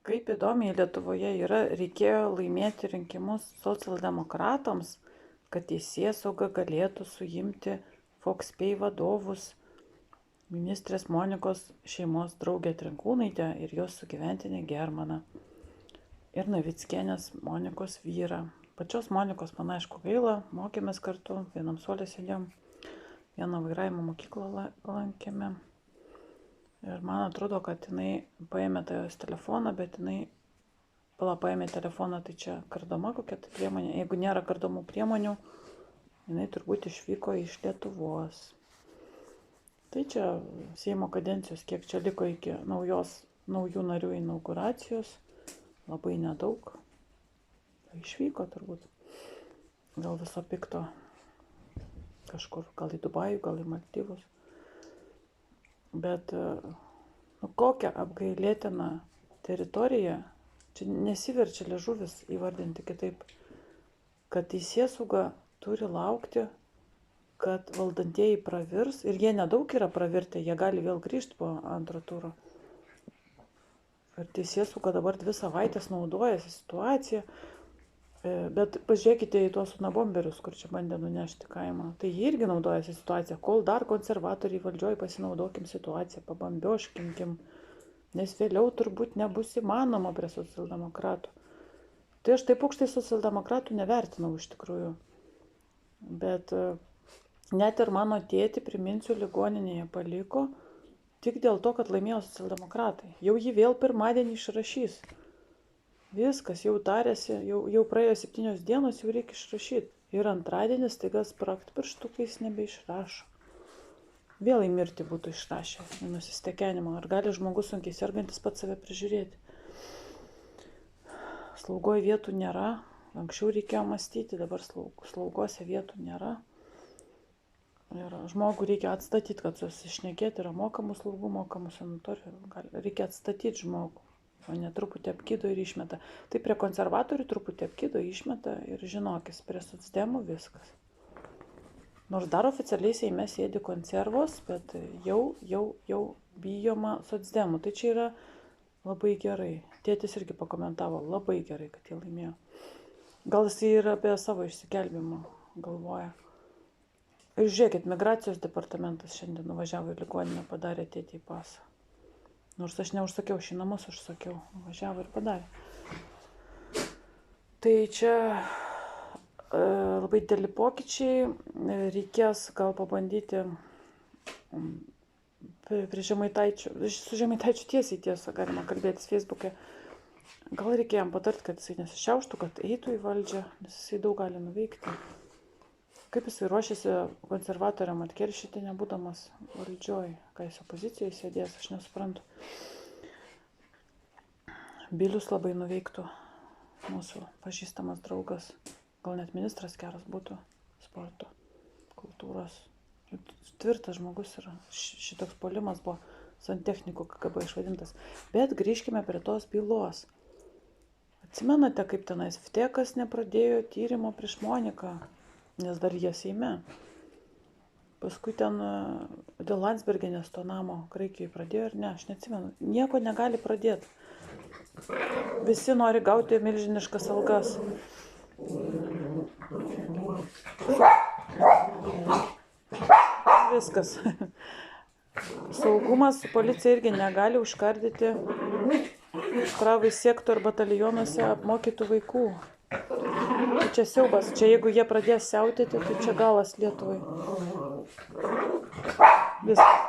Kaip įdomiai Lietuvoje yra, reikėjo laimėti rinkimus socialdemokratams, kad teisėsauga galėtų suimti Foxpay vadovus, ministrės Monikos šeimos draugę Trinkūnaitę ir jos sugyventinį Germaną ir Navickienės Monikos vyrą. Pačios Monikos man aišku gaila, mokėmės kartu, vienam suolė sėdėjom, vieną vairavimo mokyklą lankėme. Ir man atrodo, kad jinai paėmė tą jos telefoną, bet jinai paėmė telefoną, tai čia kardoma kokia tai priemonė. Jeigu nėra kardomų priemonių, jinai turbūt išvyko iš Lietuvos. Tai čia Seimo kadencijos, kiek čia liko iki naujų narių inauguracijos, labai nedaug. Išvyko turbūt. Gal viso pikto kažkur, gal į Dubajų, gal į Maldyvus. Bet kokią apgailėtiną teritoriją, čia nesiverčia liežuvis įvardinti kitaip, kad teisėsauga turi laukti, kad valdantieji pravirs, ir jie nedaug yra pravirtę, jie gali vėl grįžti po antro turo. Ir teisėsauga dabar 2 savaitės naudojasi situaciją, bet pažiūrėkite į tuos unabomberius, kur čia bandė nunešti kaimą. Tai jie irgi naudojasi situaciją, kol dar konservatoriai valdžioj, pasinaudokim situaciją, pabambioškinkim, nes vėliau turbūt nebus įmanoma prie socialdemokratų. Tai aš taip aukštai socialdemokratų nevertinau iš tikrųjų. Bet net ir mano tėtį, priminsiu, ligoninėje paliko tik dėl to, kad laimėjo socialdemokratai. Jau jį vėl pirmadienį išrašys. Viskas, jau tarėsi, jau praėjo 7 dienos, jau reikia išrašyti. Ir antradienį staiga spragt pirštukais nebeišrašo. Vėl į mirtį būtų išrašę, į nusistekenimą. Ar gali žmogus sunkiai sergantis pats save prižiūrėti? Slaugoje vietų nėra. Anksčiau reikėjo mąstyti, dabar slaugose vietų nėra. Ir žmogų reikia atstatyti, kad susišnekėti, yra mokamų slaugų, mokamų sanatorijų. Reikia atstatyti žmogų. O ne truputį apgydo ir išmeta. Tai prie konservatorių truputį apgydo, išmeta ir žinokis, prie socdemų viskas. Nors dar oficialiai Seime sėdi konservos, bet jau bijoma socdemų. Tai čia yra labai gerai. Tėtis irgi pakomentavo, labai gerai, kad jie laimėjo. Gal jis ir apie savo išsigelbimą galvoja. Ir žiūrėkit, migracijos departamentas šiandien nuvažiavo į ligoninę, padarė tėtį į pasą. Nors aš neužsakiau, šį namus užsakiau, važiavo ir padarė. Tai čia labai dideli pokyčiai, reikės gal pabandyti prie Žemaitaičio, su Žemaitaičiu tiesą galima kalbėtis Facebook'e. Gal reikėjo jam patart, kad jisai nesišiauštų, kad eitų į valdžią, nes jisai daug gali nuveikti. Kaip jisai ruošiasi konservatoriam atkeršyti, nebūdamas valdžioj, kai jis opozicijoje sėdės, aš nesuprantu. Bilius labai nuveiktų, mūsų pažįstamas draugas, gal net ministras geras būtų, sporto, kultūros. Tvirtas žmogus yra, šitoks puolimas buvo santechnikų KGB išvadintas. Bet grįžkime prie tos bylos. Atsimenate, kaip tenais Vtekas nepradėjo tyrimo prieš Moniką? Nes dar jie Seime. Paskui ten dėl Landsbergienės to namo Graikijoje pradėjo ir ne, aš neatsimenu. Nieko negali pradėti. Visi nori gauti milžiniškas algas. Viskas. Saugumas su policija irgi negali užkardyti pravai sektor batalionuose apmokytų vaikų. Tai čia siaubas, čia jeigu jie pradės siautėti, tai čia galas Lietuvai. Viskas.